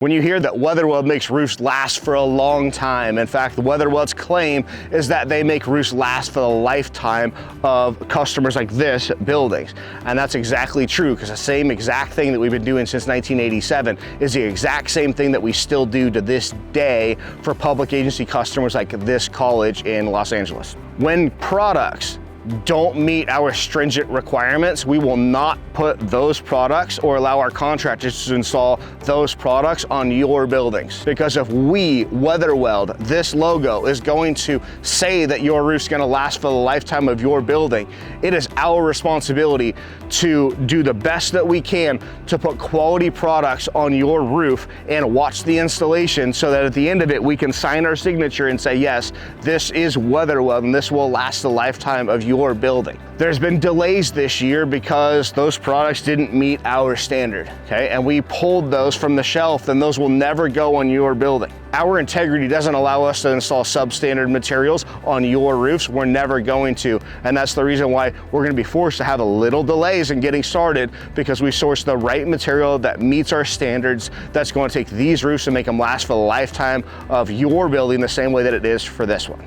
When you hear that WeatherWeld makes roofs last for a long time, in fact, WeatherWeld's claim is that they make roofs last for the lifetime of customers like this buildings. And that's exactly true, because the same exact thing that we've been doing since 1987 is the exact same thing that we still do to this day for public agency customers like this college in Los Angeles. When products don't meet our stringent requirements, we will not put those products or allow our contractors to install those products on your buildings. Because if we, WeatherWeld, this logo is going to say that your roof's gonna last for the lifetime of your building, it is our responsibility to do the best that we can to put quality products on your roof and watch the installation so that at the end of it, we can sign our signature and say, yes, this is WeatherWeld and this will last the lifetime of your building. There's been delays this year because those products didn't meet our standard, okay? And we pulled those from the shelf, and those will never go on your building. Our integrity doesn't allow us to install substandard materials on your roofs. We're never going to. And that's the reason why we're gonna be forced to have a little delays in getting started, because we source the right material that meets our standards, that's going to take these roofs and make them last for the lifetime of your building the same way that it is for this one.